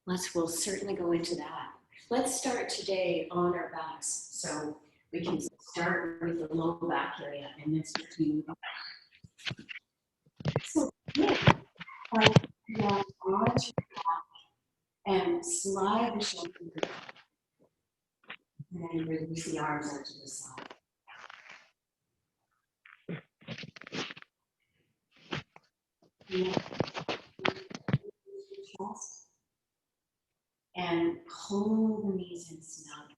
We'll certainly go into that. Let's start today on our backs. So we can start with the low back area and then start to move up. So yeah, like now onto your back and slide the shoulder and then release the arms out to the side. Yeah. Chest. And pull the knees in snug.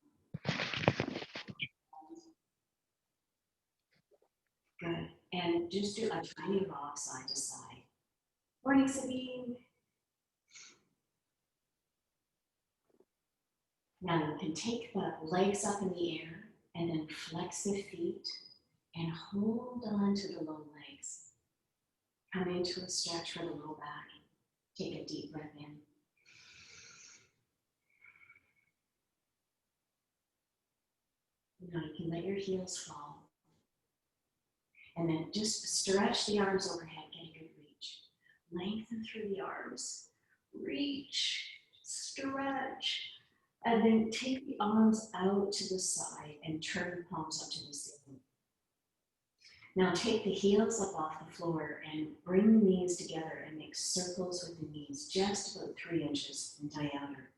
Good. And just do a tiny rock side to side. Morning, Sabine. Now you can take the legs up in the air and then flex the feet and hold on to the low legs. Come into a stretch for the low back. Take a deep breath in. Now you can let your heels fall. And then just stretch the arms overhead, get a good reach. Lengthen through the arms. Reach, stretch, and then take the arms out to the side and turn the palms up to the ceiling. Now take the heels up off the floor and bring the knees together and make circles with the knees, just about 3 inches in diameter,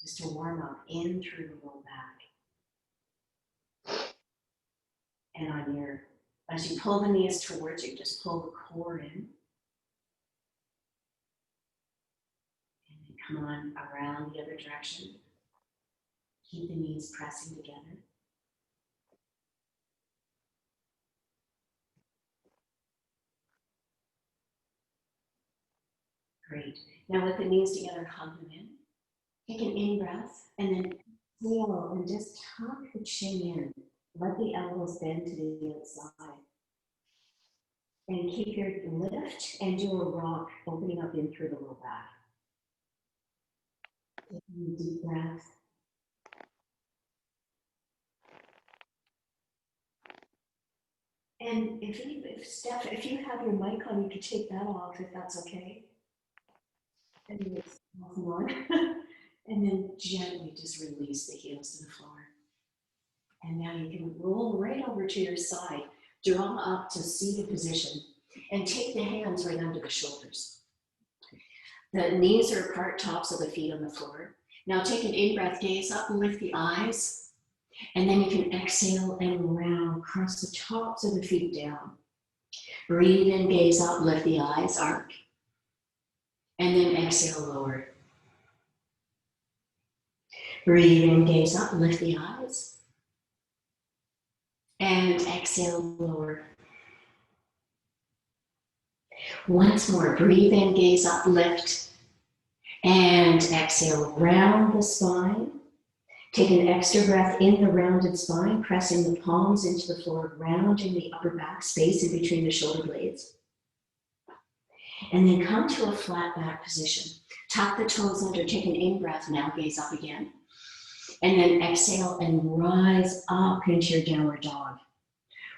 just to warm up in through the low back. And as you pull the knees towards you, just pull the core in. And then come on around the other direction. Keep the knees pressing together. Great. Now with the knees together, hug them in. Take an in-breath and then exhale and just tuck the chin in. Let the elbows bend to the outside. And keep your lift and do a rock, opening up in through the low back. Taking a deep breath. And Steph, if you have your mic on, you could take that off if that's okay. And then it's off and on. And then gently just release the heels to the floor. And now you can roll right over to your side, draw up to seated position, and take the hands right under the shoulders. The knees are apart, tops of the feet on the floor. Now take an in-breath, gaze up and lift the eyes. And then you can exhale and round, cross the tops of the feet down. Breathe in, gaze up, lift the eyes, arc. And then exhale, lower. Breathe in, gaze up, lift the eyes. And exhale, lower. Once more, breathe in, gaze up, lift. And exhale, round the spine. Take an extra breath in the rounded spine, pressing the palms into the floor, rounding the upper back space in between the shoulder blades. And then come to a flat back position. Tuck the toes under, take an in-breath, now gaze up again. And then exhale and rise up into your downward dog.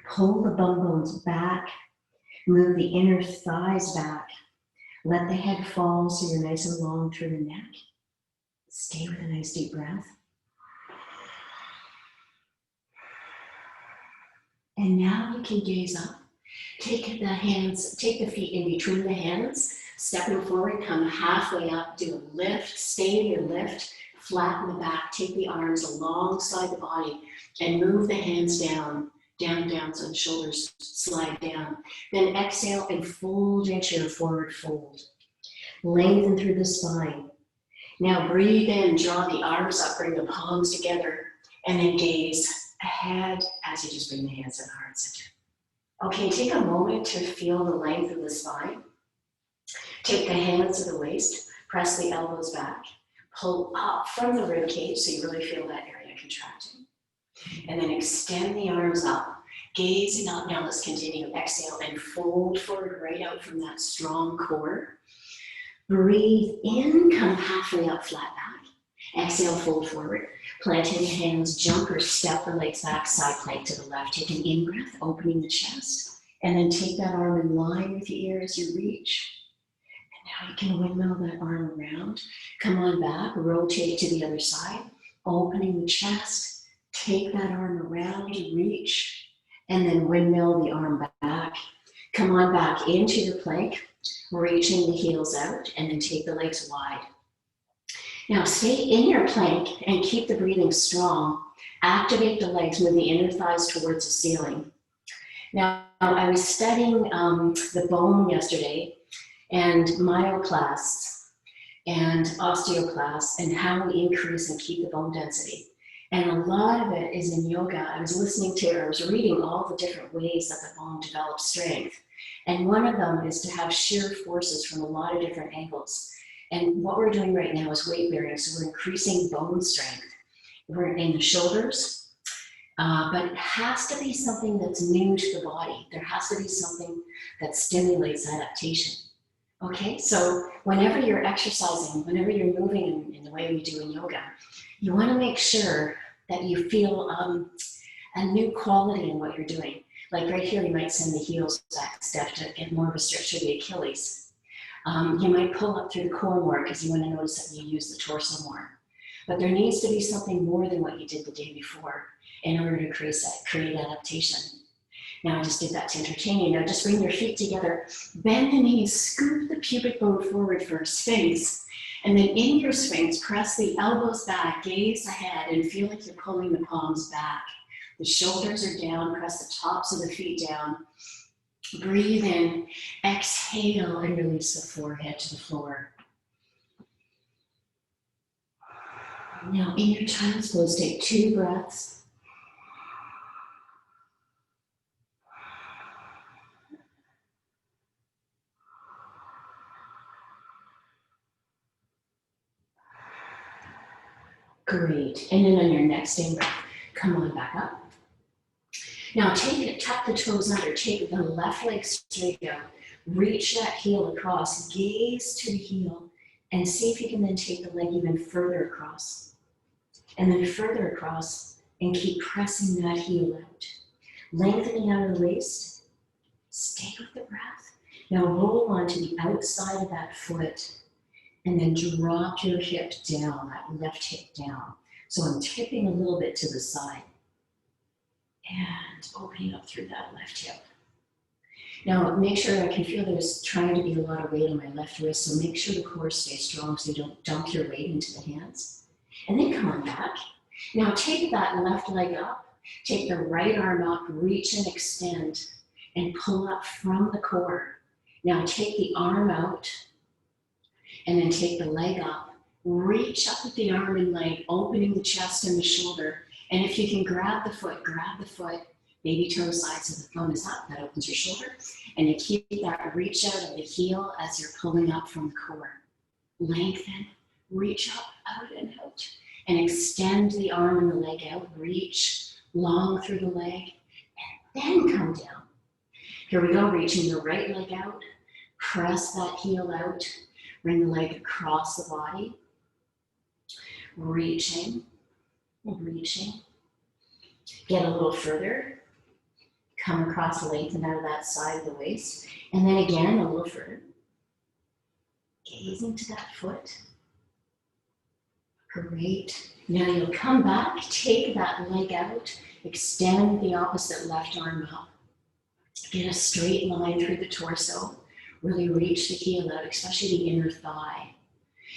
Pull the bum bones back, move the inner thighs back. Let the head fall so you're nice and long through the neck. Stay with a nice deep breath. And now you can gaze up. Take the feet in between the hands, stepping forward, come halfway up, do a lift, stay in your lift, flatten the back, take the arms alongside the body, and move the hands down, so the shoulders slide down. Then exhale and fold into your forward fold. Lengthen through the spine. Now breathe in, draw the arms up, bring the palms together, and then gaze ahead as you just bring the hands to the heart center. Okay, take a moment to feel the length of the spine. Take the hands to the waist, press the elbows back, pull up from the rib cage so you really feel that area contracting. And then extend the arms up, gazing up. Now let's continue. Exhale and fold forward right out from that strong core. Breathe in, come halfway up, flat back. Exhale, fold forward. Planting the hands, jump or step the legs back, side plank to the left. Take an in-breath, opening the chest. And then take that arm in line with the ear as you reach. And Now you can windmill that arm around. Come on back, rotate to the other side, opening the chest. Take that arm around, reach, and then windmill the arm back. Come on back into your plank, reaching the heels out, and then take the legs wide. Now stay in your plank and keep the breathing strong. Activate the legs, move the inner thighs towards the ceiling. Now, I was studying the bone yesterday and myoclasts and osteoclasts and how we increase and keep the bone density. And a lot of it is in yoga. I was reading all the different ways that the bone develops strength. And one of them is to have shear forces from a lot of different angles. And what we're doing right now is weight bearing, so we're increasing bone strength. We're in the shoulders, but it has to be something that's new to the body. There has to be something that stimulates adaptation. Okay, so whenever you're exercising, whenever you're moving in the way we do in yoga, you want to make sure that you feel a new quality in what you're doing. Like right here, you might send the heels back a step to get more of a stretch to the Achilles. You might pull up through the core more because you want to notice that you use the torso more. But there needs to be something more than what you did the day before in order to create adaptation. Now I just did that to entertain you. Now just bring your feet together, bend the knees, scoop the pubic bone forward for a sphinx. And then in your sphinx, press the elbows back, gaze ahead, and feel like you're pulling the palms back. The shoulders are down, press the tops of the feet down. Breathe in, exhale, and release the forehead to the floor. Now in your child's pose, take 2 breaths. Great. And then on your next in-breath, come on back up. Now tuck the toes under, take the left leg straight out, reach that heel across, gaze to the heel, and see if you can then take the leg even further across. And then further across, and keep pressing that heel out. Lengthening out of the waist, stay with the breath. Now roll onto the outside of that foot, and then drop your hip down, that left hip down. So I'm tipping a little bit to the side. And opening up through that left hip. Now make sure I can feel there's trying to be a lot of weight on my left wrist, so make sure the core stays strong so you don't dump your weight into the hands. And then come on back. Now take that left leg up, take the right arm up, reach and extend, and pull up from the core. Now take the arm out, and then take the leg up. Reach up with the arm and leg, opening the chest and the shoulder. And if you can grab the foot, baby toe side so the thumb is up, that opens your shoulder. And you keep that reach out of the heel as you're pulling up from the core. Lengthen, reach up, out and out. And extend the arm and the leg out, reach long through the leg, and then come down. Here we go, reaching the right leg out, press that heel out, bring the leg across the body, reaching, get a little further, come across, lengthen out of that side of the waist, and then again a little further, gazing to that foot. Great. Now you'll come back, take that leg out, extend the opposite left arm up, get a straight line through the torso, really reach the heel out, especially the inner thigh.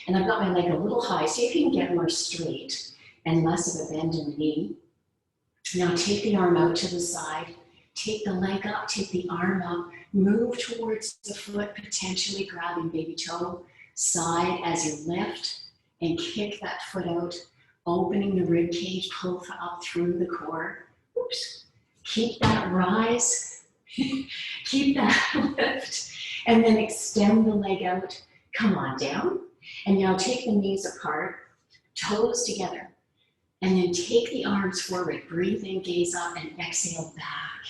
And I've got my leg a little high, see if you can get more straight and less of a bend in the knee. Now take the arm out to the side, take the leg up, take the arm up, move towards the foot, potentially grabbing baby toe side as you lift, and kick that foot out, opening the rib cage, pull up through the core. Oops. Keep that rise, keep that lift, and then extend the leg out. Come on down, and now take the knees apart, toes together, and then take the arms forward. Breathe in, gaze up, and exhale back.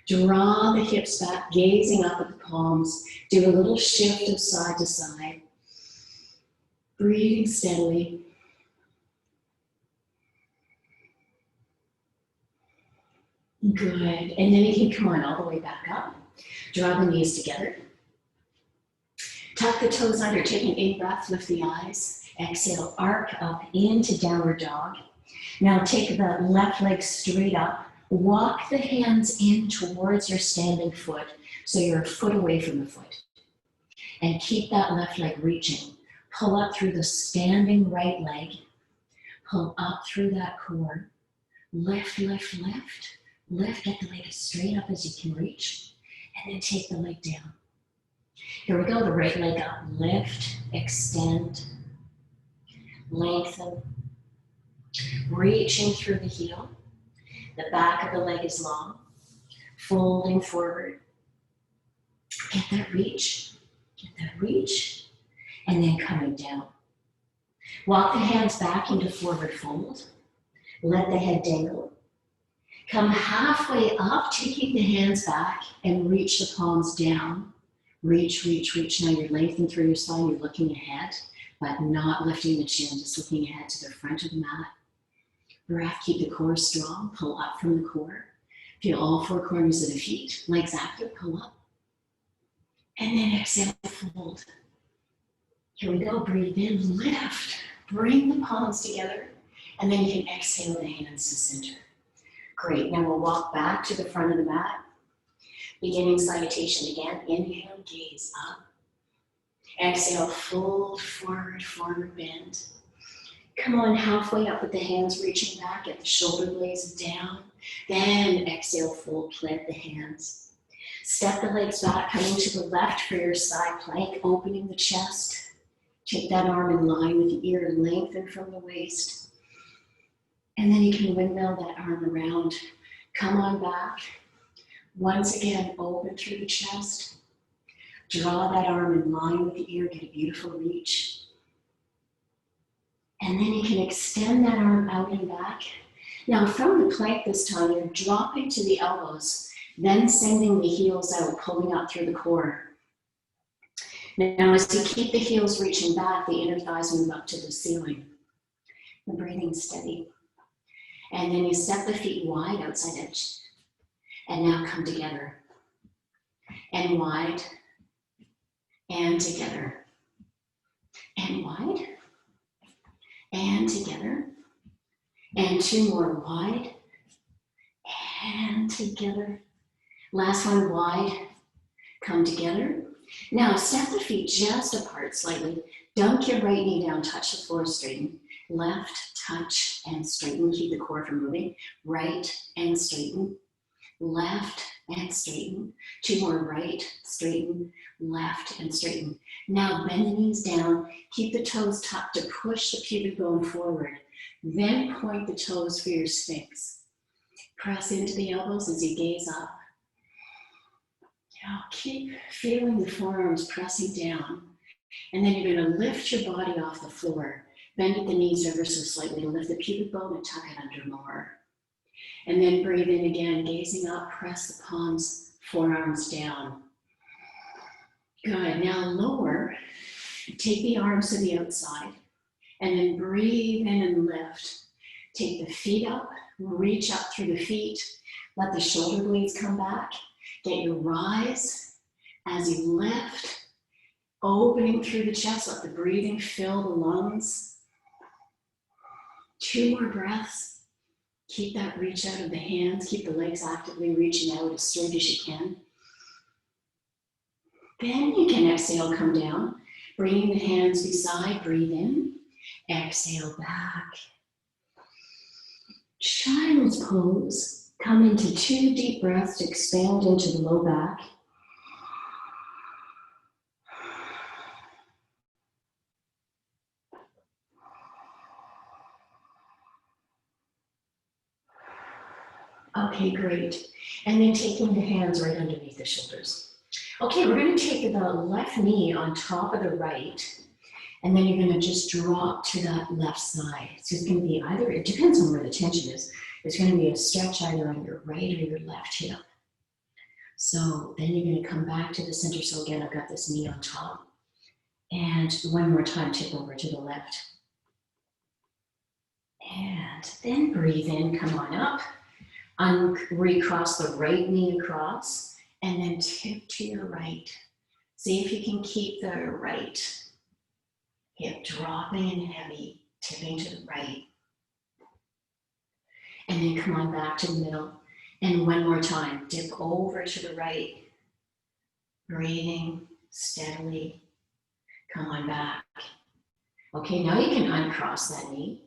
Draw the hips back, gazing up at the palms. Do a little shift of side to side. Breathing steadily. Good. And then you can come on all the way back up. Draw the knees together. Tuck the toes under, take an in-breath, lift the eyes. Exhale, arc up into downward dog. Now take the left leg straight up. Walk the hands in towards your standing foot, so you're a foot away from the foot. And keep that left leg reaching. Pull up through the standing right leg. Pull up through that core. Lift, lift, lift. Lift, get the leg as straight up as you can reach. And then take the leg down. Here we go, the right leg up. Lift, extend, lengthen. Reaching through the heel. The back of the leg is long. Folding forward. Get that reach. Get that reach. And then coming down. Walk the hands back into forward fold. Let the head dangle. Come halfway up, taking the hands back and reach the palms down. Reach, reach, reach. Now you're lengthening through your spine. You're looking ahead, but not lifting the chin, just looking ahead to the front of the mat. Breath, keep the core strong. Pull up from the core. Feel all four corners of the feet. Legs active, pull up. And then exhale, fold. Here we go, breathe in, lift. Bring the palms together. And then you can exhale the hands to center. Great, now we'll walk back to the front of the mat. Beginning salutation again. Inhale, gaze up. Exhale, fold forward, forward bend. Come on, halfway up with the hands reaching back, get the shoulder blades down. Then exhale, fold, plant the hands. Step the legs back, coming to the left for your side plank, opening the chest. Take that arm in line with the ear, lengthen from the waist. And then you can windmill that arm around. Come on back. Once again, open through the chest. Draw that arm in line with the ear, get a beautiful reach. And then you can extend that arm out and back. Now from the plank this time, you're dropping to the elbows, then sending the heels out, pulling up through the core. Now as you keep the heels reaching back, the inner thighs move up to the ceiling. And breathing steady. And then you step the feet wide, outside edge. And now come together. And wide. And together. And wide. And together. And two more, wide. And together. Last one, wide. Come together. Now step the feet just apart slightly. Dunk your right knee down, touch the floor, straighten. Left, touch, and straighten. Keep the core from moving. Right, and straighten. Left, and straighten. Two more, right, straighten, left, and straighten. Now bend the knees down. Keep the toes tucked to push the pubic bone forward. Then point the toes for your sphinx. Press into the elbows as you gaze up. Now keep feeling the forearms pressing down. And then you're going to lift your body off the floor. Bend at the knees ever so slightly. Lift the pubic bone and tuck it under more. And then breathe in again, gazing up, press the palms, forearms down. Good, now lower, take the arms to the outside, and then breathe in and lift. Take the feet up, reach up through the feet, let the shoulder blades come back, get your rise as you lift, opening through the chest, let the breathing fill the lungs. Two more breaths. Keep that reach out of the hands. Keep the legs actively reaching out as straight as you can. Then you can exhale, come down. Bringing the hands beside, breathe in. Exhale back. Child's pose. Come into two deep breaths to expand into the low back. Okay, great. And then taking the hands right underneath the shoulders. Okay, we're going to take the left knee on top of the right, and then you're going to just drop to that left side. So it's going to be either, it depends on where the tension is. It's going to be a stretch either on your right or your left hip. So then you're going to come back to the center. So again, I've got this knee on top. And one more time, tip over to the left. And then breathe in, come on up. Recross the right knee across, and then tip to your right. See if you can keep the right hip dropping and heavy, tipping to the right. And then come on back to the middle. And one more time, dip over to the right. Breathing steadily. Come on back. Okay, now you can uncross that knee.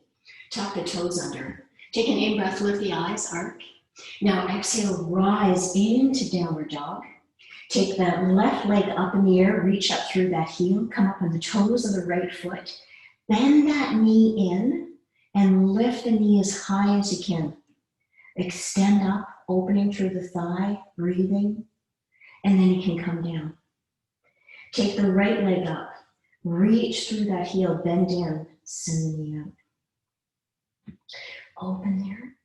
Tuck the toes under. Take an in-breath, lift the eyes, arc. Now exhale, rise into downward dog. Take that left leg up in the air, reach up through that heel, come up on the toes of the right foot. Bend that knee in and lift the knee as high as you can. Extend up, opening through the thigh, breathing, and then you can come down. Take the right leg up, reach through that heel, bend in, send the knee out. Open there,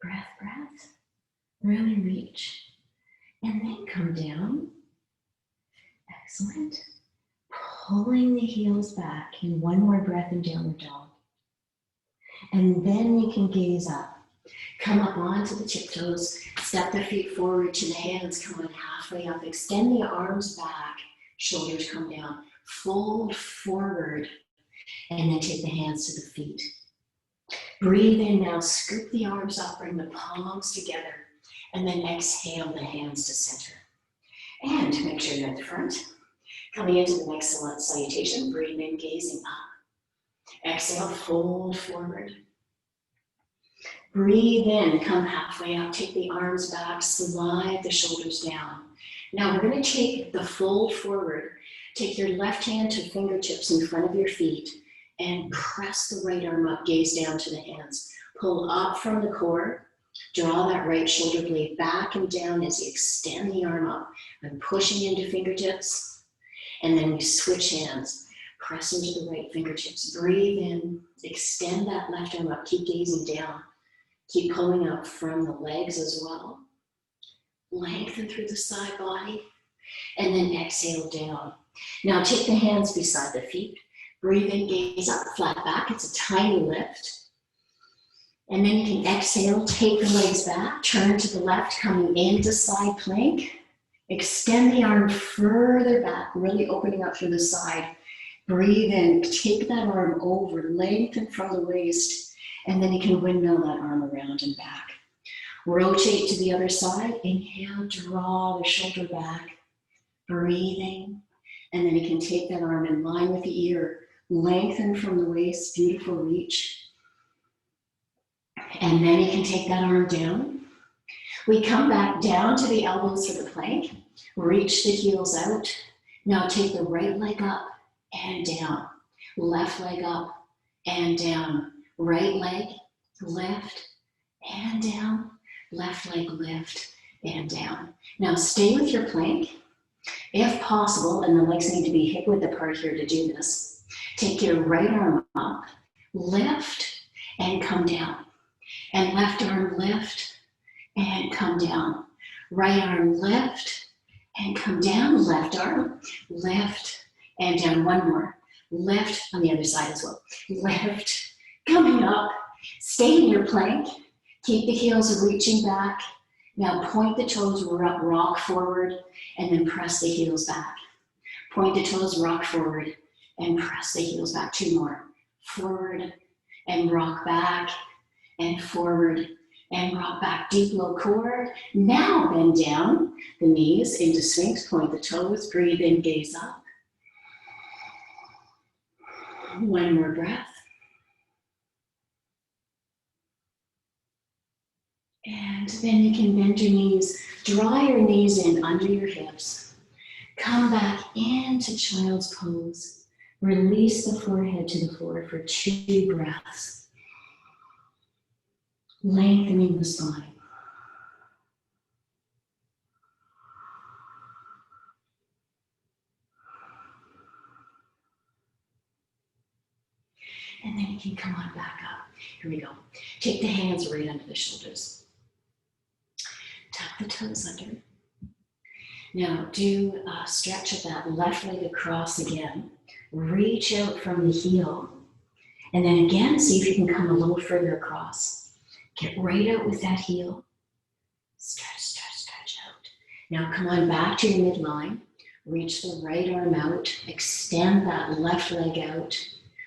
breath, breath, really reach, and then come down. Excellent. Pulling the heels back in one more breath in downward dog. And then you can gaze up. Come up onto the tiptoes, step the feet forward to the hands, come on halfway up, extend the arms back, shoulders come down, fold forward, and then take the hands to the feet. Breathe in now, scoop the arms up, bring the palms together, and then exhale the hands to center. And make sure you're at the front. Coming into the next salutation, breathe in, gazing up. Exhale, fold forward. Breathe in, come halfway up, take the arms back, slide the shoulders down. Now we're going to take the fold forward. Take your left hand to fingertips in front of your feet and press the right arm up, gaze down to the hands. Pull up from the core, draw that right shoulder blade back and down as you extend the arm up. I'm pushing into fingertips, and then we switch hands. Press into the right fingertips, breathe in, extend that left arm up, keep gazing down. Keep pulling up from the legs as well. Lengthen through the side body, and then exhale down. Now take the hands beside the feet. Breathe in, gaze up, flat back. It's a tiny lift. And then you can exhale, take the legs back, turn to the left, coming into side plank. Extend the arm further back, really opening up through the side. Breathe in, take that arm over, lengthen from the waist. And then you can windmill that arm around and back. Rotate to the other side. Inhale, draw the shoulder back. Breathing. And then you can take that arm in line with the ear. Lengthen from the waist, beautiful reach. And then you can take that arm down. We come back down to the elbows for the plank. Reach the heels out. Now take the right leg up and down. Left leg up and down. Right leg, lift, and down. Left leg, lift, and down. Now stay with your plank. If possible, and the legs need to be hip width apart here to do this, take your right arm up, lift, and come down. And left arm, lift, and come down. Right arm, lift, and come down. Left arm, lift, and down. One more. Lift on the other side as well. Lift, coming up, stay in your plank, keep the heels reaching back. Now point the toes, rock forward, and then press the heels back. Point the toes, rock forward, and press the heels back. Two more. Forward, and rock back, and forward, and rock back. Deep low core. Now bend down the knees into Sphinx, point the toes, breathe in, gaze up. One more breath. And then you can bend your knees, draw your knees in under your hips. Come back into child's pose. Release the forehead to the floor for 2 breaths. Lengthening the spine. And then you can come on back up. Here we go. Take the hands right under the shoulders. Tuck the toes under. Now do a stretch of that left leg across again. Reach out from the heel. And then again, see if you can come a little further across. Get right out with that heel. Stretch, stretch, stretch out. Now come on back to your midline. Reach the right arm out, extend that left leg out.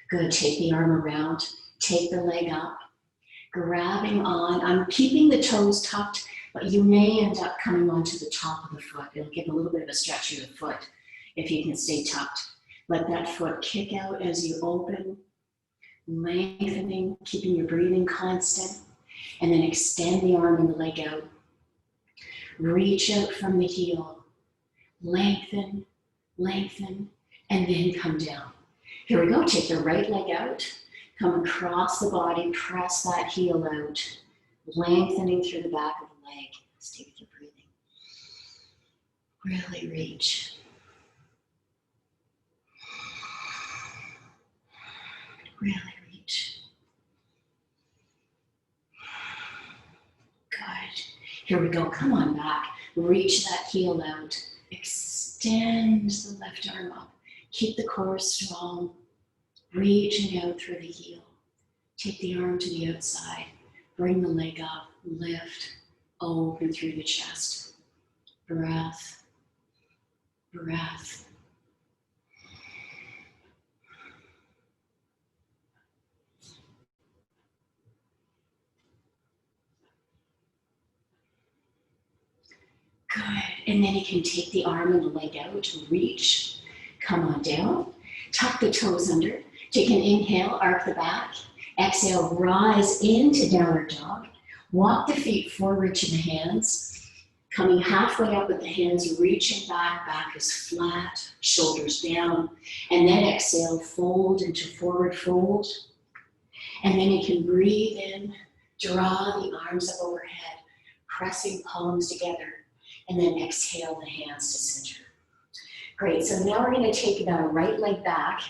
Good, take the arm around, take the leg up, grabbing on. I'm keeping the toes tucked, but you may end up coming onto the top of the foot. It'll give a little bit of a stretch of the foot if you can stay tucked. Let that foot kick out as you open, lengthening, keeping your breathing constant, and then extend the arm and the leg out. Reach out from the heel, lengthen, lengthen, and then come down. Here we go, take the right leg out, come across the body, press that heel out, lengthening through the back of the leg. Stay with your breathing. Really reach. Really reach. Good. Here we go, come on back. Reach that heel out. Extend the left arm up. Keep the core strong. Reaching out through the heel. Take the arm to the outside. Bring the leg up. Lift. Open through the chest. Breath. Breath. Good. And then you can take the arm and the leg out, reach, come on down, tuck the toes under. Take an inhale, arc the back. Exhale, rise into downward dog. Walk the feet forward to the hands. Coming halfway up with the hands, reaching back, back is flat, shoulders down. And then exhale, fold into forward fold. And then you can breathe in, draw the arms up overhead, pressing palms together. And then exhale the hands to center. Great, so now we're gonna take that right leg back,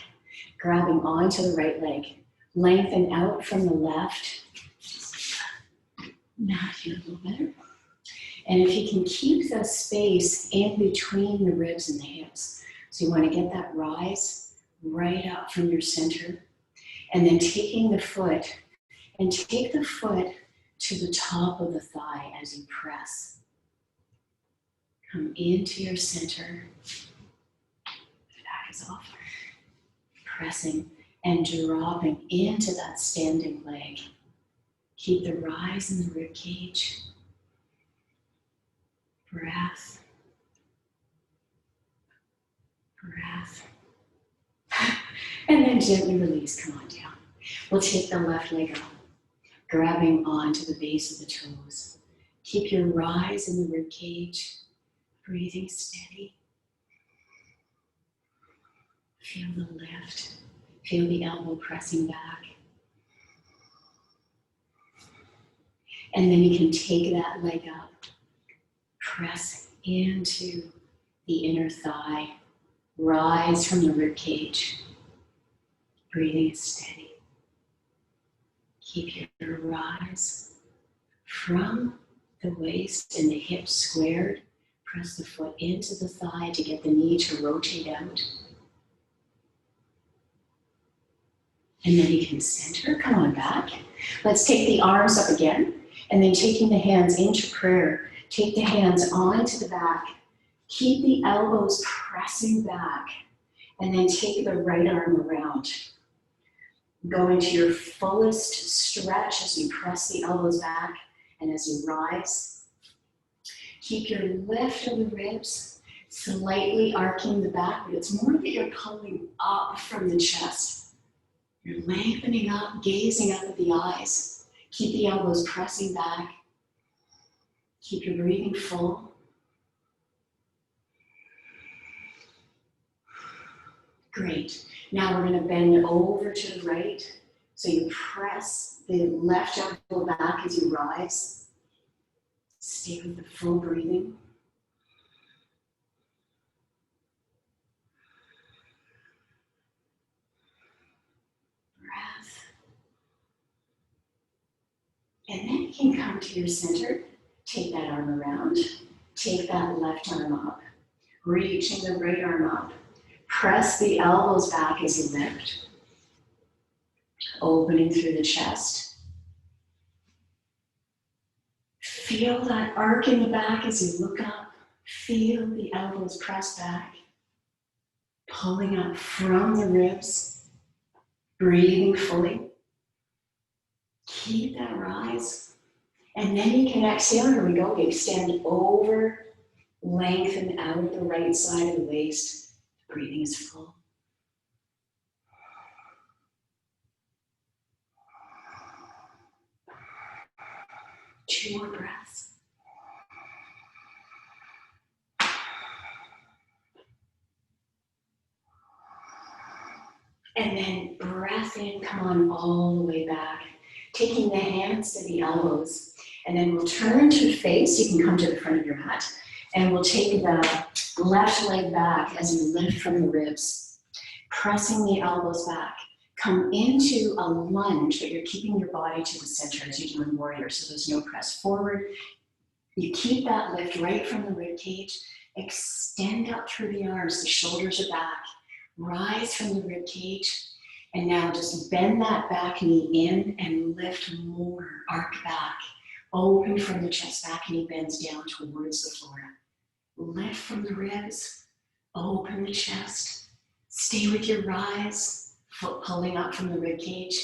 grabbing onto the right leg. Lengthen out from the left. Mat here a little better. And if you can keep the space in between the ribs and the hips. So you wanna get that rise right up from your center. And then taking the foot, and take the foot to the top of the thigh as you press. Come into your center. The back is off. Pressing and dropping into that standing leg. Keep the rise in the rib cage. Breath. Breath. And then gently release, come on down. We'll take the left leg up, grabbing onto the base of the toes. Keep your rise in the rib cage. Breathing steady. Feel the lift. Feel the elbow pressing back. And then you can take that leg up. Press into the inner thigh. Rise from the rib cage. Breathing steady. Keep your rise from the waist and the hips squared. Press the foot into the thigh to get the knee to rotate out. And then you can center, come on back. Let's take the arms up again, and then taking the hands into prayer, take the hands onto the back. Keep the elbows pressing back, and then take the right arm around. Go into your fullest stretch as you press the elbows back, and as you rise. Keep your lift of the ribs, slightly arcing the back, but it's more that you're pulling up from the chest. You're lengthening up, gazing up at the eyes. Keep the elbows pressing back. Keep your breathing full. Great. Now we're going to bend over to the right. So you press the left elbow back as you rise. Stay with the full breathing. Breath. And then you can come to your center. Take that arm around. Take that left arm up. Reaching the right arm up. Press the elbows back as you lift. Opening through the chest. Feel that arc in the back as you look up. Feel the elbows press back. pulling up from the ribs, breathing fully. Keep that rise. And then you can exhale. Here we go. Extend over, lengthen out the right side of the waist. Breathing is full. Two more breaths. And then breath in, come on all the way back. Taking the hands to the elbows. And then we'll turn to face. You can come to the front of your mat. And we'll take the left leg back as you lift from the ribs. Pressing the elbows back. Come into a lunge, but you're keeping your body to the center as you do in warrior. So there's no press forward. You keep that lift right from the rib cage. Extend up through the arms. The shoulders are back. Rise from the rib cage, and now just bend that back knee in and lift more, arc back. Open from the chest, back knee bends down towards the floor. Lift from the ribs, open the chest. Stay with your rise, foot pulling up from the rib cage,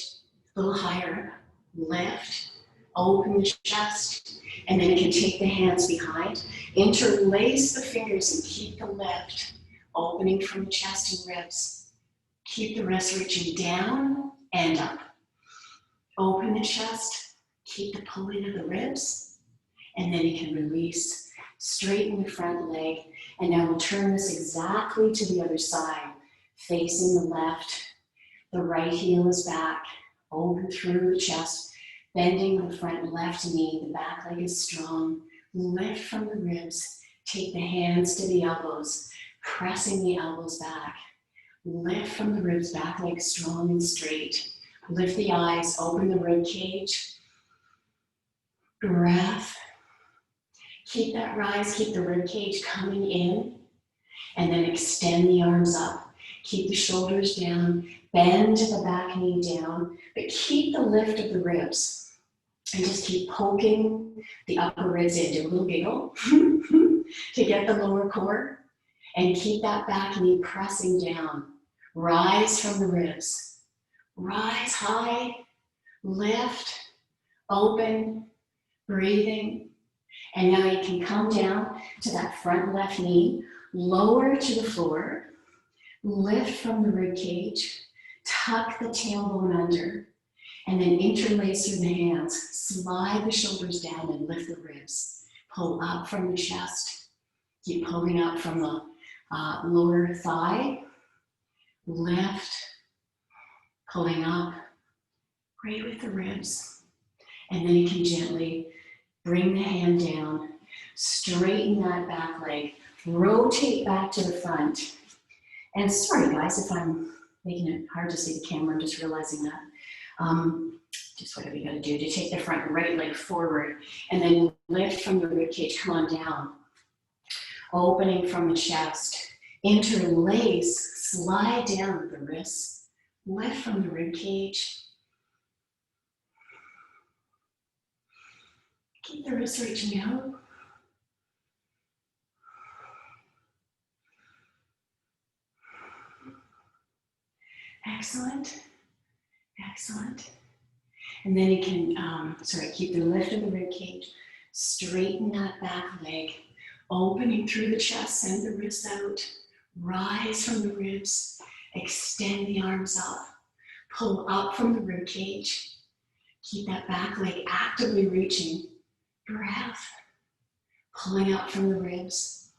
a little higher. Lift, open the chest, and then you can take the hands behind. Interlace the fingers and keep the lift. Opening from the chest and ribs. Keep the wrist reaching down and up. Open the chest. Keep the pulling of the ribs. And then you can release. Straighten the front leg. And now we'll turn this exactly to the other side. Facing the left. The right heel is back. Open through the chest. Bending the front left knee. The back leg is strong. Lift from the ribs. Take the hands to the elbows. Pressing the elbows back. Lift from the ribs, back leg strong and straight. Lift the eyes, open the rib cage. Breath. Keep that rise, keep the rib cage coming in. And then extend the arms up. Keep the shoulders down. Bend the back knee down. But keep the lift of the ribs. And just keep poking the upper ribs in. Do a little giggle to get the lower core. And keep that back knee pressing down. Rise from the ribs. Rise high, lift, open, breathing. And now you can come down to that front left knee, lower to the floor, lift from the rib cage, tuck the tailbone under, and then interlace through the hands. Slide the shoulders down and lift the ribs. Pull up from the chest. Keep pulling up from the lower thigh, lift, pulling up, right with the ribs. And then you can gently bring the hand down, straighten that back leg, rotate back to the front. And sorry guys, if I'm making it hard to see the camera, I'm just realizing that. Just whatever you gotta do to take the front right leg forward and then lift from the rib cage, come on down. Opening from the chest, interlace, slide down with the wrists, lift from the rib cage. Keep the wrists reaching out. Excellent, excellent. And then you can, keep the lift of the rib cage, straighten that back leg. Opening through the chest, send the wrists out, rise from the ribs, extend the arms up, pull up from the rib cage, keep that back leg actively reaching, breath, pulling up from the ribs.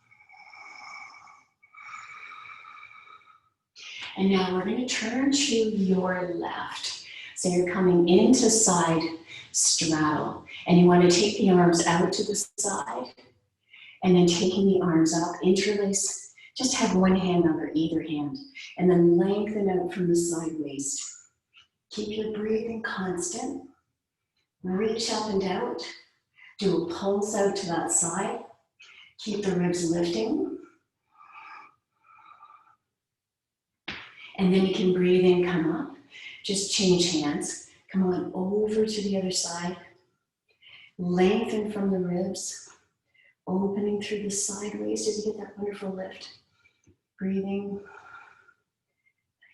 And now we're going to turn to your left. So you're coming into side straddle, and you want to take the arms out to the side. And then taking the arms up, interlace, just have one hand under either hand, and then lengthen out from the side waist. Keep your breathing constant. Reach up and out. Do a pulse out to that side. Keep the ribs lifting. And then you can breathe in, come up. Just change hands. Come on over to the other side. Lengthen from the ribs. Opening through the side waist as you get that wonderful lift. Breathing.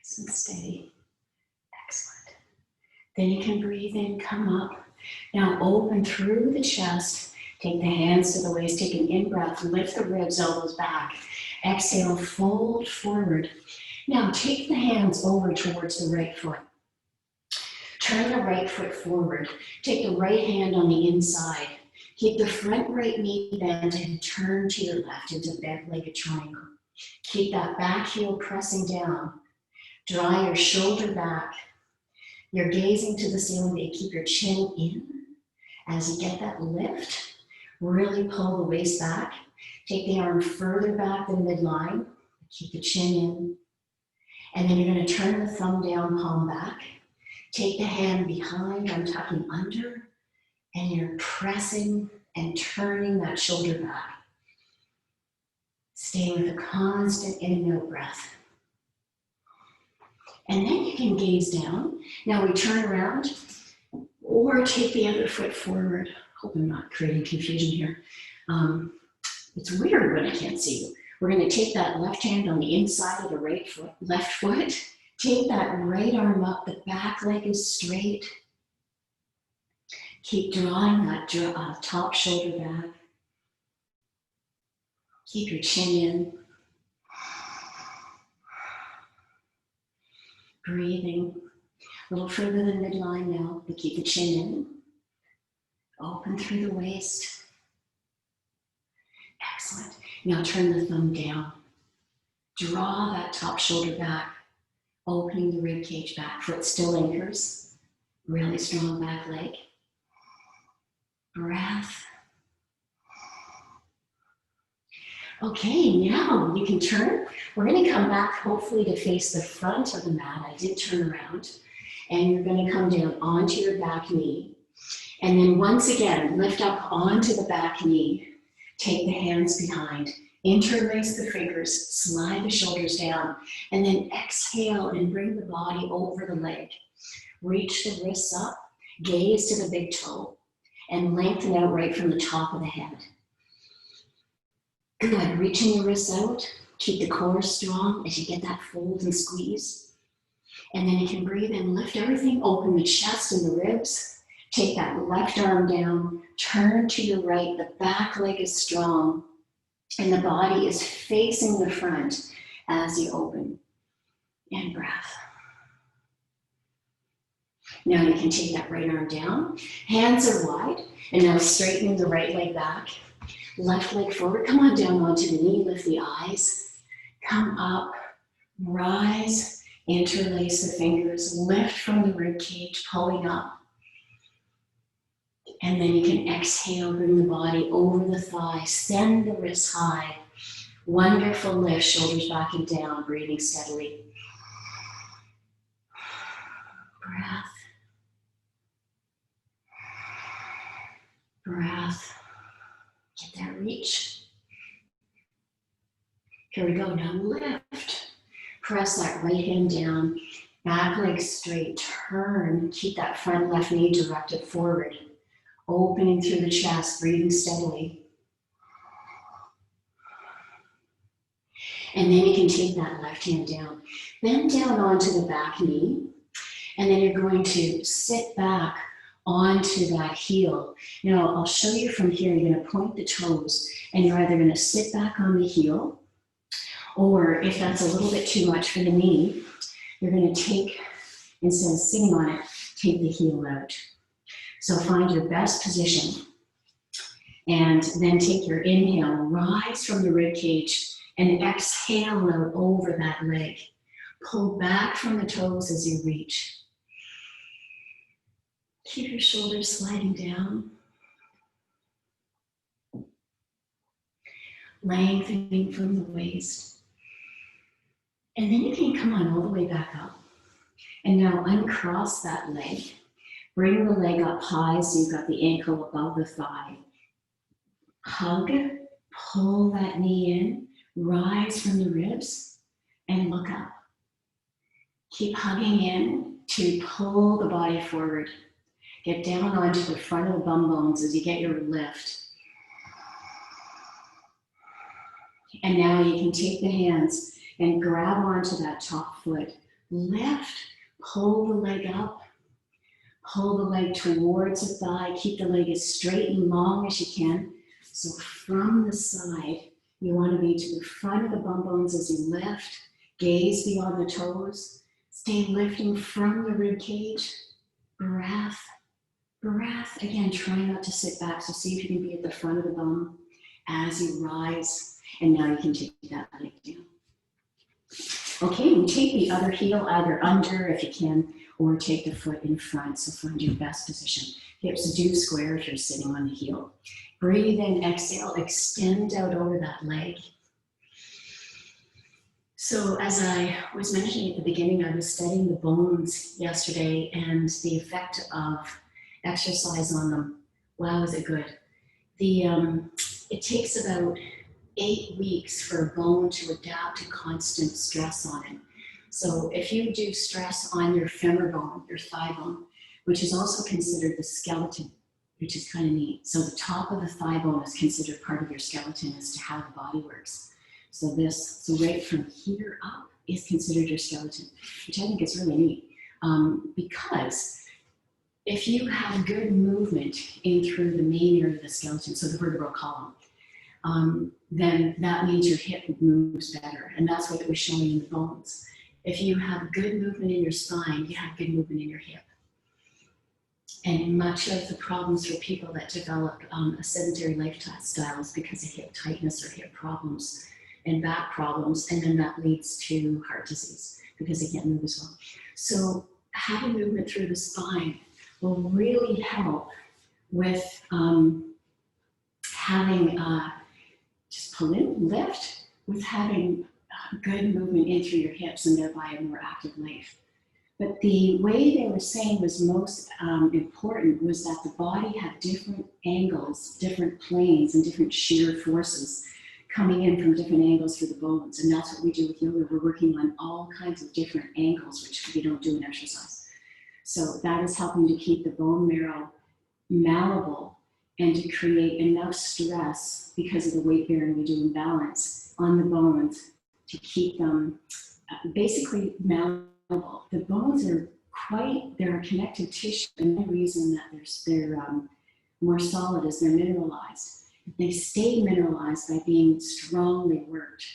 Nice and steady. Excellent. Then you can breathe in, come up. Now open through the chest. Take the hands to the waist. Take an in-breath. Lift the ribs, elbows back. Exhale, fold forward. Now take the hands over towards the right foot. Turn the right foot forward. Take the right hand on the inside. Keep the front right knee bent and turn to your left into bent-legged triangle. Keep that back heel pressing down. Draw your shoulder back. You're gazing to the ceiling. Keep your chin in. As you get that lift, really pull the waist back. Take the arm further back than midline. Keep the chin in. And then you're going to turn the thumb down, palm back. Take the hand behind, I'm tucking under, and you're pressing and turning that shoulder back. Stay with a constant in and out breath. And then you can gaze down. Now we turn around or take the other foot forward. Hope I'm not creating confusion here. It's weird when I can't see you. We're going to take that left hand on the inside of the right foot, left foot. Take that right arm up, the back leg is straight. Keep drawing that top shoulder back. Keep your chin in. Breathing a little further than midline now, but keep the chin in. Open through the waist. Excellent. Now turn the thumb down. Draw that top shoulder back. Opening the rib cage back, foot still anchors, really strong back leg. Breath. Okay, now you can turn. We're going to come back hopefully to face the front of the mat. I did turn around. And you're going to come down onto your back knee. And then once again, lift up onto the back knee. Take the hands behind. Interlace the fingers, slide the shoulders down, and then exhale and bring the body over the leg. Reach the wrists up, gaze to the big toe, and lengthen out right from the top of the head. Good, reaching your wrists out, keep the core strong as you get that fold and squeeze. And then you can breathe in, lift everything, open the chest and the ribs. Take that left arm down, turn to your right, the back leg is strong. And the body is facing the front as you open. And breath. Now you can take that right arm down. Hands are wide. And now straightening the right leg back. Left leg forward. Come on down onto the knee. Lift the eyes. Come up. Rise. Interlace the fingers. Lift from the rib cage. Pulling up. And then you can exhale, bring the body over the thigh, send the wrists high. Wonderful lift, shoulders back and down, breathing steadily. Breath. Breath. Get that reach. Here we go, now lift. Press that right hand down, back leg straight, turn, keep that front left knee directed forward. Opening through the chest, breathing steadily. And then you can take that left hand down. Bend down onto the back knee. And then you're going to sit back onto that heel. Now, I'll show you from here. You're going to point the toes. And you're either going to sit back on the heel. Or if that's a little bit too much for the knee, you're going to take, instead of sitting on it, take the heel out. So find your best position and then take your inhale, rise from the rib cage and exhale out over that leg. Pull back from the toes as you reach. Keep your shoulders sliding down. Lengthening from the waist. And then you can come on all the way back up. And now uncross that leg. Bring the leg up high so you've got the ankle above the thigh. Hug, pull that knee in, rise from the ribs, and look up. Keep hugging in to pull the body forward. Get down onto the front of the bum bones as you get your lift. And now you can take the hands and grab onto that top foot. lift, pull the leg up, pull the leg towards the thigh, keep the leg as straight and long as you can. So from the side, you want to be to the front of the bum bones as you lift, gaze beyond the toes, stay lifting from the rib cage, breath, breath. Again, try not to sit back, so see if you can be at the front of the bum as you rise, and now you can take that leg down. Okay, and take the other heel either under if you can, or take the foot in front, so find your best position. Hips do square if you're sitting on the heel. Breathe in, exhale, extend out over that leg. So as I was mentioning at the beginning, I was studying the bones yesterday and the effect of exercise on them. Wow, is it good? It takes about 8 weeks for a bone to adapt to constant stress on it. So if you do stress on your femur bone, your thigh bone, which is also considered the skeleton, which is kind of neat. So the top of the thigh bone is considered part of your skeleton as to how the body works. So right from here up is considered your skeleton, which I think is really neat. Because if you have good movement in through the main area of the skeleton, so the vertebral column, then that means your hip moves better. And that's what it was showing in the bones. If you have good movement in your spine, you have good movement in your hip. And much of the problems for people that develop a sedentary lifestyle is because of hip tightness or hip problems and back problems, and then that leads to heart disease because they can't move as well. So having movement through the spine will really help with having just pull in, lift, with having good movement in through your hips and thereby a more active life. But the way they were saying was most important was that the body had different angles, different planes, and different shear forces coming in from different angles through the bones. And that's what we do with yoga. We're working on all kinds of different angles, which we don't do in exercise. So that is helping to keep the bone marrow malleable and to create enough stress because of the weight bearing we do in balance on the bones to keep them basically malleable. The bones are they're a connective tissue, and the reason that they're more solid is they're mineralized. They stay mineralized by being strongly worked.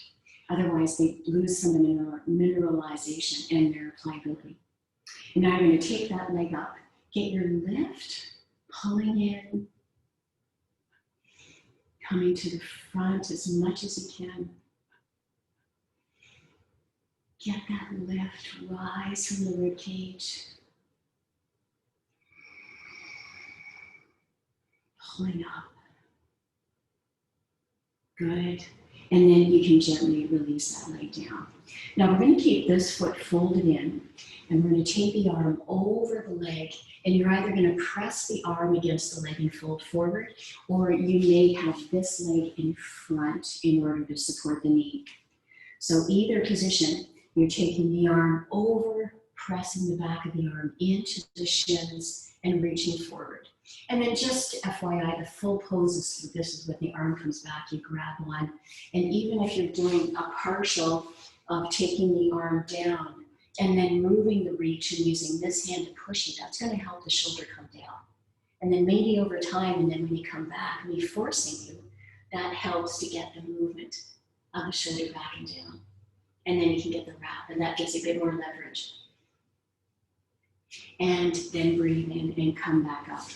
Otherwise, they lose some of the mineralization and their pliability. And now you're going to take that leg up, get your lift, pulling in, coming to the front as much as you can. Get that lift, rise from the rib cage. Pulling up. Good. And then you can gently release that leg down. Now we're going to keep this foot folded in, and we're going to take the arm over the leg, and you're either going to press the arm against the leg and fold forward, or you may have this leg in front in order to support the knee. So either position, you're taking the arm over, pressing the back of the arm into the shins and reaching forward. And then just FYI, the full pose is this is when the arm comes back, you grab one. And even if you're doing a partial of taking the arm down and then moving the reach and using this hand to push it, that's going to help the shoulder come down. And then maybe over time, and then when you come back, me forcing you, that helps to get the movement of the shoulder back and down. And then you can get the wrap, and that gives you a bit more leverage. And then breathe in and come back up.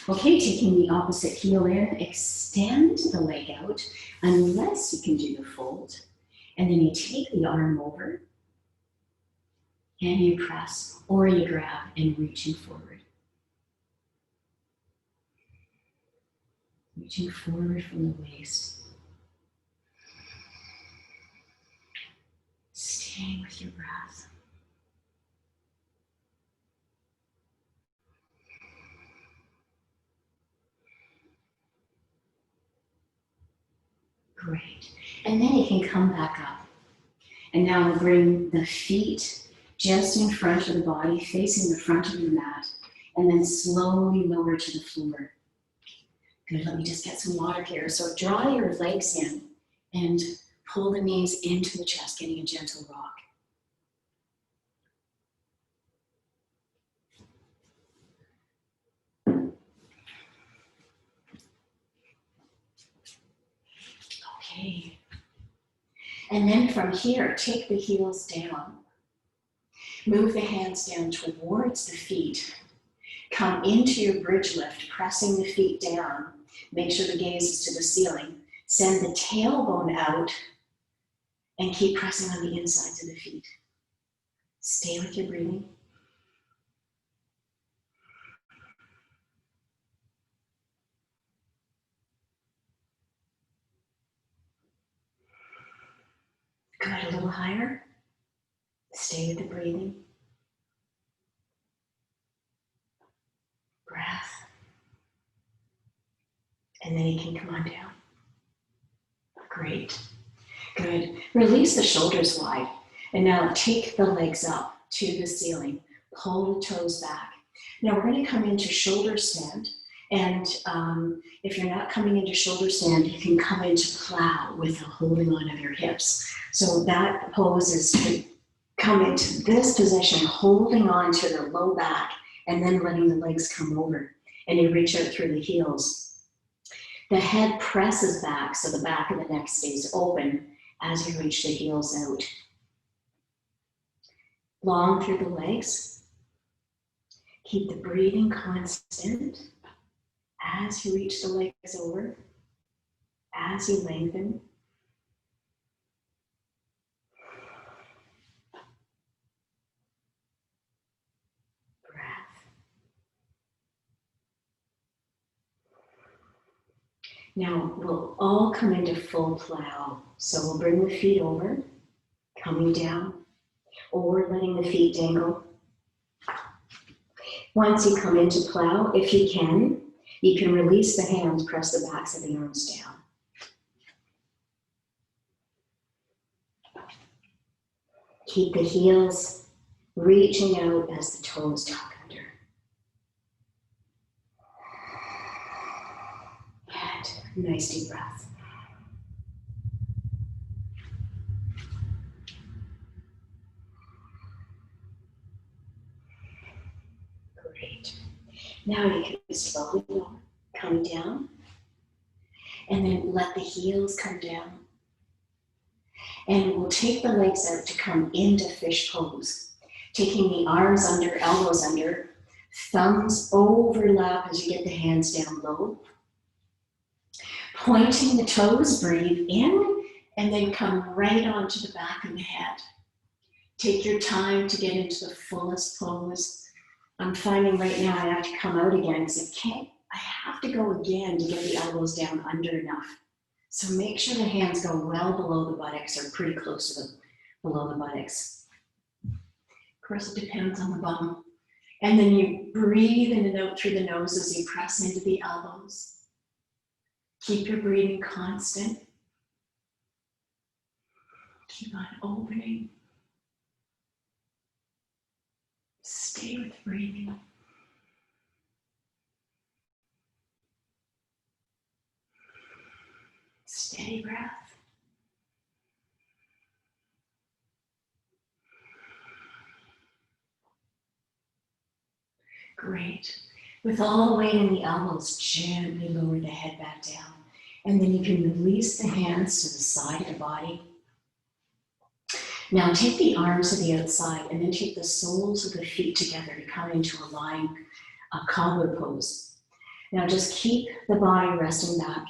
Okay, taking the opposite heel in, extend the leg out, unless you can do the fold. And then you take the arm over, and you press, or you grab and reaching forward. Reaching forward from the waist. Staying with your breath. Great. And then you can come back up. And now we'll bring the feet just in front of the body, facing the front of your mat, and then slowly lower to the floor. Good, let me just get some water here. So draw your legs in and pull the knees into the chest, getting a gentle rock. And then from here, take the heels down. Move the hands down towards the feet. Come into your bridge lift, pressing the feet down. Make sure the gaze is to the ceiling. Send the tailbone out and keep pressing on the insides of the feet. Stay with your breathing. Good, a little higher. Stay with the breathing. Breath. And then you can come on down. Great. Good. Release the shoulders wide. And now take the legs up to the ceiling. Pull the toes back. Now we're going to come into shoulder stand. And if you're not coming into shoulder stand, you can come into plow with the holding on of your hips. So that pose is to come into this position, holding on to the low back, and then letting the legs come over. And you reach out through the heels. The head presses back, so the back of the neck stays open as you reach the heels out. Long through the legs. Keep the breathing constant as you reach the legs over, as you lengthen. Breath. Now we'll all come into full plow. So we'll bring the feet over, coming down, or letting the feet dangle. Once you come into plow, if you can release the hands, press the backs of the arms down. Keep the heels reaching out as the toes tuck under. And nice deep breath. Great. Now you can slowly come down, and then let the heels come down. And we'll take the legs out to come into fish pose. Taking the arms under, elbows under, thumbs overlap as you get the hands down low. Pointing the toes, breathe in, and then come right onto the back of the head. Take your time to get into the fullest pose. I'm finding right now I have to come out again because I have to go again to get the elbows down under enough. So make sure the hands go well below the buttocks or pretty close to below the buttocks. Of course, it depends on the bum. And then you breathe in and out through the nose as you press into the elbows. Keep your breathing constant. Keep on opening. Stay with breathing. Steady breath. Great. With all the weight in the elbows, gently lower the head back down. And then you can release the hands to the side of the body. Now take the arms to the outside and then take the soles of the feet together to come into a lying cobbler pose. Now just keep the body resting back.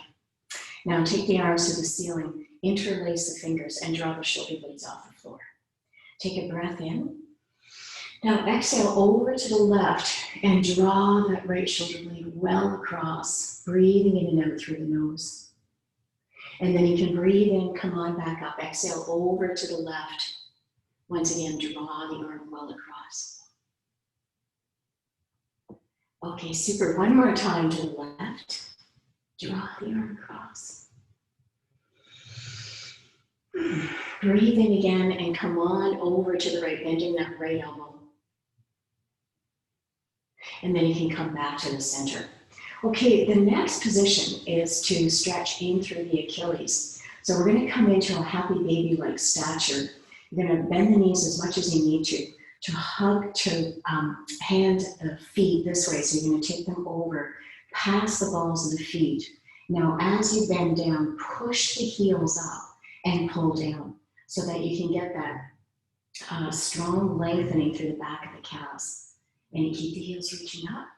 Now take the arms to the ceiling, interlace the fingers, and draw the shoulder blades off the floor. Take a breath in. Now exhale over to the left and draw that right shoulder blade well across, breathing in and out through the nose. And then you can breathe in, come on back up. Exhale over to the left. Once again, draw the arm well across. Okay, super. One more time to the left. Draw the arm across. Breathe in again and come on over to the right, bending that right elbow. And then you can come back to the center. Okay, the next position is to stretch in through the Achilles. So we're going to come into a happy baby-like stature. You're going to bend the knees as much as you need to hug, to hand the feet this way. So you're going to take them over, past the balls of the feet. Now, as you bend down, push the heels up and pull down. so that you can get that strong lengthening through the back of the calves. And keep the heels reaching up.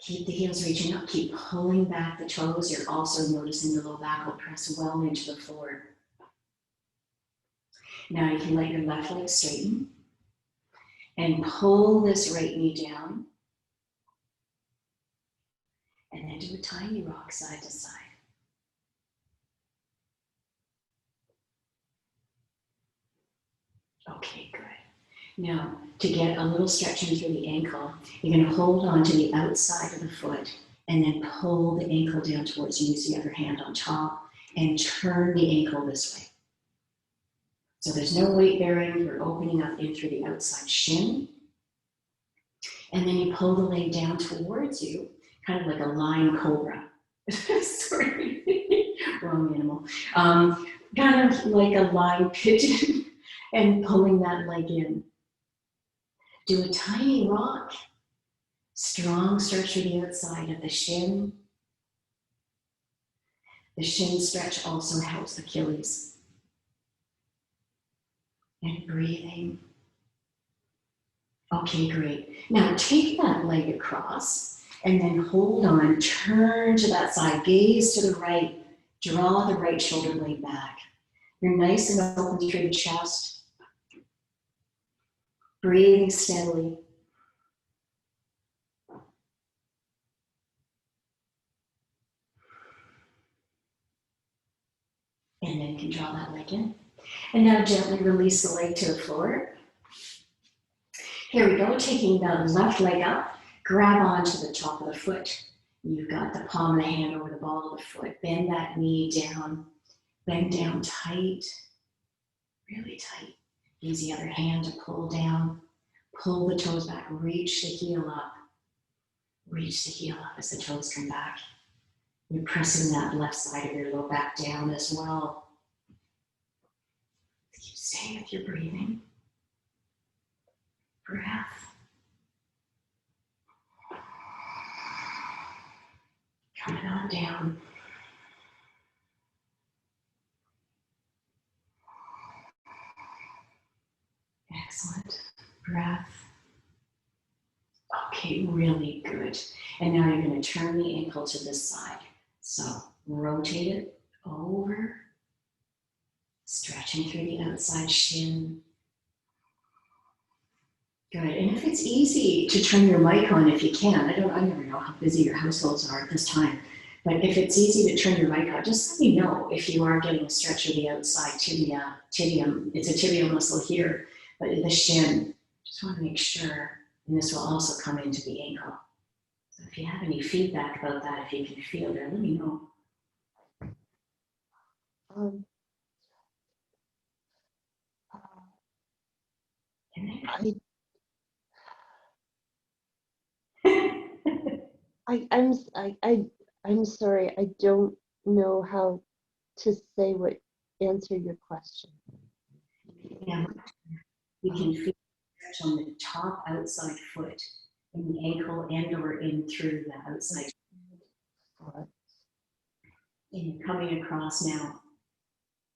Keep the heels reaching up. Keep pulling back the toes. You're also noticing the low back will press well into the floor. Now you can let your left leg straighten and pull this right knee down. And then do a tiny rock side to side. Okay, good. Now, to get a little stretching through the ankle, you're going to hold on to the outside of the foot and then pull the ankle down towards you. Use the other hand on top and turn the ankle this way. So there's no weight bearing. You're opening up in through the outside shin. And then you pull the leg down towards you, kind of like a lion cobra. Sorry, wrong animal. Kind of like a lion pigeon and pulling that leg in. Do a tiny rock. Strong stretch to the outside of the shin. The shin stretch also helps Achilles. And breathing. Okay, great. Now take that leg across and then hold on, turn to that side, gaze to the right, draw the right shoulder blade back. You're nice and open through the chest. Breathing steadily. And then you can draw that leg in. And now gently release the leg to the floor. Here we go, taking the left leg up, grab onto the top of the foot. You've got the palm of the hand over the ball of the foot. Bend that knee down. Bend down tight, really tight. Use the other hand to pull down. Pull the toes back, reach the heel up. Reach the heel up as the toes come back. You're pressing that left side of your low back down as well. Keep staying with your breathing. Breath. Coming on down. Excellent. Breath. Okay, really good. And now you're going to turn the ankle to this side. So rotate it over, stretching through the outside shin. Good. And if it's easy to turn your mic on, if you can, I never know how busy your households are at this time, but if it's easy to turn your mic on, just let me know if you are getting a stretch of the outside tibia, tibium. It's a tibial muscle here, but the shin. Just want to make sure, and this will also come into the ankle. So if you have any feedback about that, if you can feel it, let me know. I'm sorry, I don't know how to say answer your question. Yeah, you can feel stretch on the top outside foot, in the ankle and or in through the outside foot. And you're coming across now,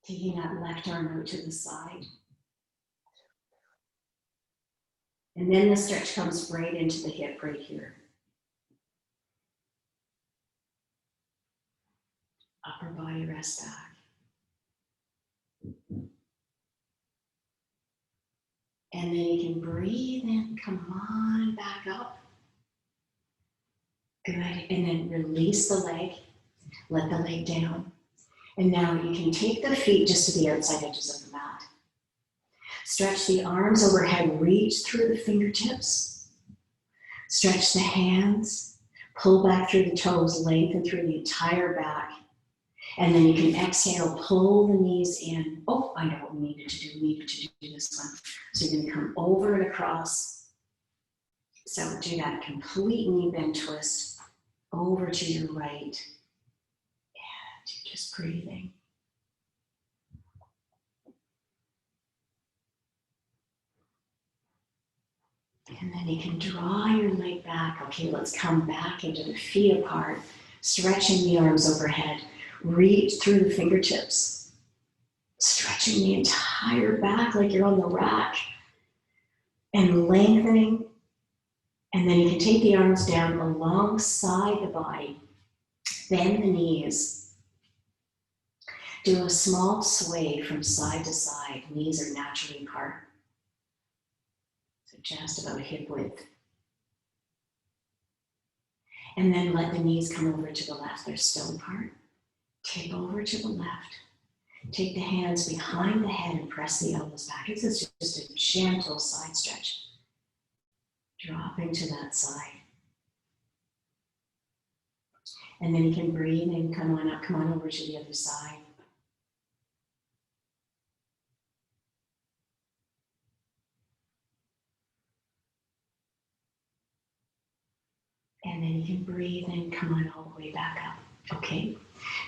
taking that left arm out to the side. And then the stretch comes right into the hip right here. Upper body rest back. And then you can breathe in, come on back up. Good, and then release the leg, let the leg down. And now you can take the feet just to the outside edges of the mat. Stretch the arms overhead, reach through the fingertips. Stretch the hands, pull back through the toes, lengthen through the entire back. And then you can exhale, pull the knees in. Oh, I know what we needed to do. We needed to do this one. So you're going to come over and across. So do that complete knee bend twist over to your right. And you're just breathing. And then you can draw your leg back. Okay, let's come back into the feet apart, stretching the arms overhead. Reach through the fingertips. Stretching the entire back like you're on the rack and lengthening. And then you can take the arms down alongside the body. Bend the knees. Do a small sway from side to side. Knees are naturally apart. So just about hip width. And then let the knees come over to the left. They're still apart. Tip over to the left. Take the hands behind the head and press the elbows back. This is just a gentle side stretch. Dropping to that side. And then you can breathe and come on up, come on over to the other side. And then you can breathe and come on all the way back up. Okay.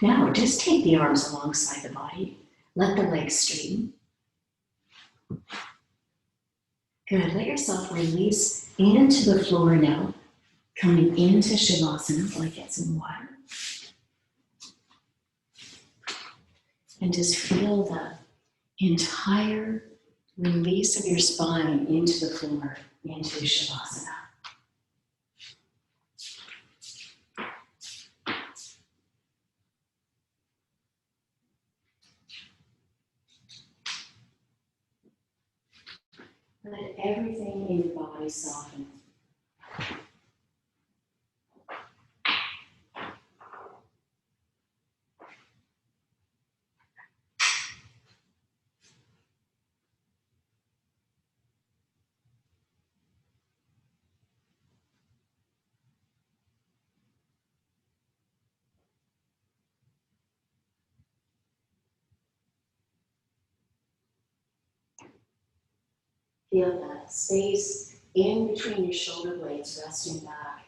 Now just take the arms alongside the body. Let the legs straighten. Good. Let yourself release into the floor now. Coming into Shavasana, like it's in water. And just feel the entire release of your spine into the floor, into Shavasana. Let everything in your body soften. Feel that space in between your shoulder blades resting back.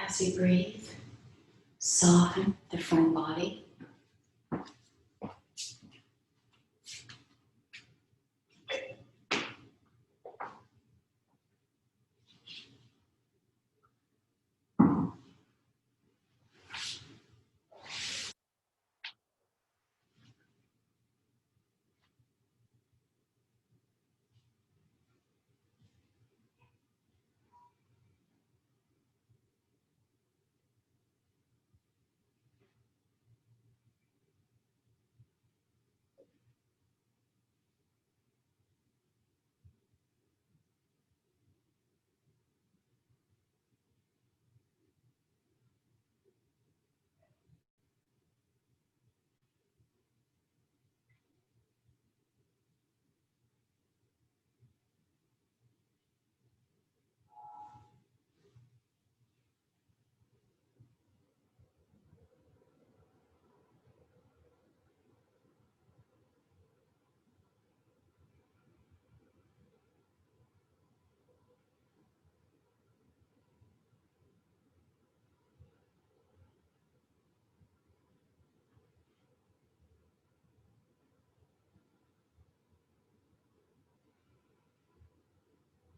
As you breathe, soften the front body.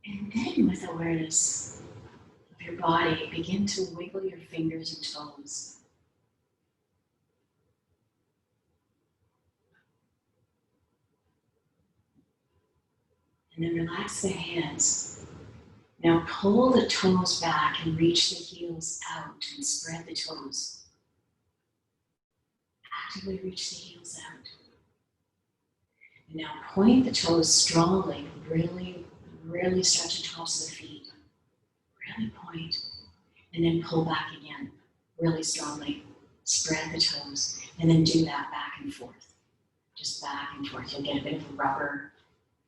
And then with awareness of your body, begin to wiggle your fingers and toes. And then relax the hands. Now pull the toes back and reach the heels out and spread the toes. Actively reach the heels out. And now point the toes strongly, really stretch the tops of the feet. Really point. And then pull back again, really strongly. Spread the toes. And then do that back and forth. Just back and forth. You'll get a bit of a rubber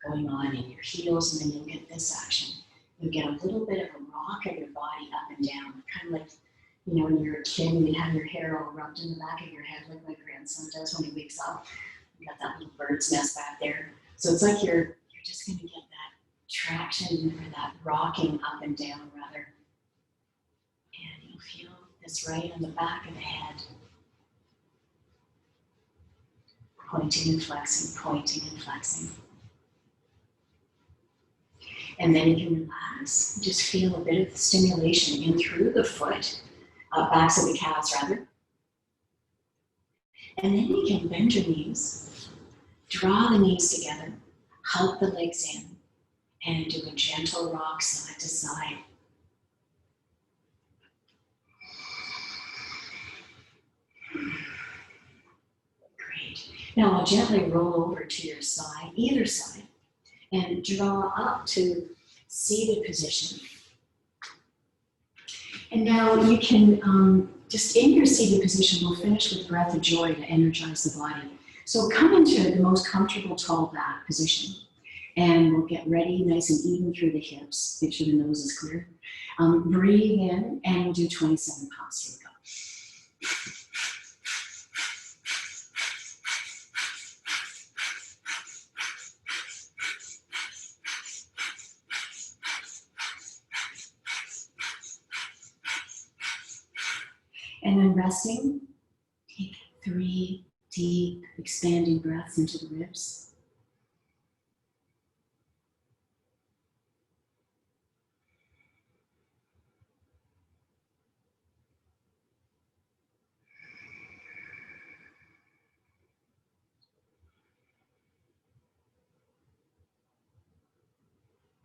going on in your heels, and then you'll get this action. you get a little bit of a rock in your body up and down, kind of like, you know, when you're a kid and you have your hair all rubbed in the back of your head like my grandson does when he wakes up. You got that little bird's nest back there. So it's like you're just going to get that traction or that rocking up and down rather. And you'll feel this right on the back of the head. Pointing and flexing, pointing and flexing. And then you can relax, just feel a bit of stimulation in through the foot, backs of the calves rather. And then you can bend your knees, draw the knees together, hug the legs in, and do a gentle rock side to side. Great. Now I'll gently roll over to your side, either side, and draw up to seated position. And now you can, just in your seated position, we'll finish with breath of joy to energize the body. So come into the most comfortable tall back position. And we'll get ready nice and even through the hips. Make sure the nose is clear. Breathe in, and we'll do 27 puffs. Here we go. And then resting, take 3 deep, expanding breaths into the ribs.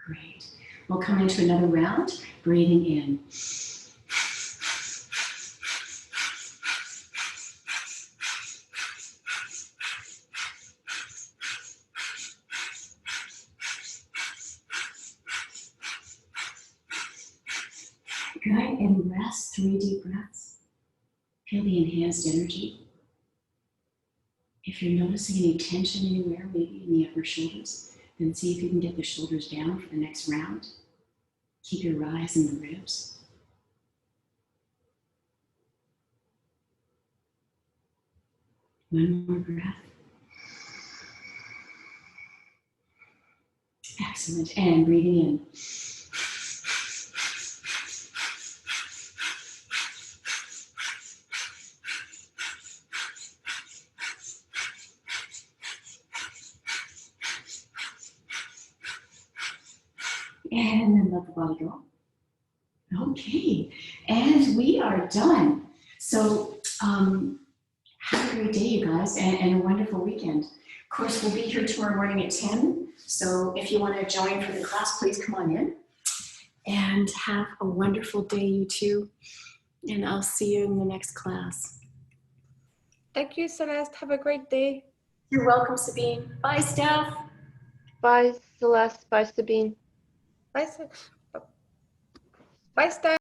Great. We'll come into another round, breathing in. Good, and rest, 3 deep breaths. Feel the enhanced energy. If you're noticing any tension anywhere, maybe in the upper shoulders, then see if you can get the shoulders down for the next round. Keep your rise in the ribs. One more breath. Excellent, and breathing in. And then let the body go. Okay, and we are done. So have a great day, you guys, and a wonderful weekend. Of course, we'll be here tomorrow morning at 10. So if you want to join for the class, please come on in. And have a wonderful day, you two. And I'll see you in the next class. Thank you, Celeste. Have a great day. You're welcome, Sabine. Bye, Steph. Bye, Celeste. Bye, Sabine. Bye, Bye, Steph.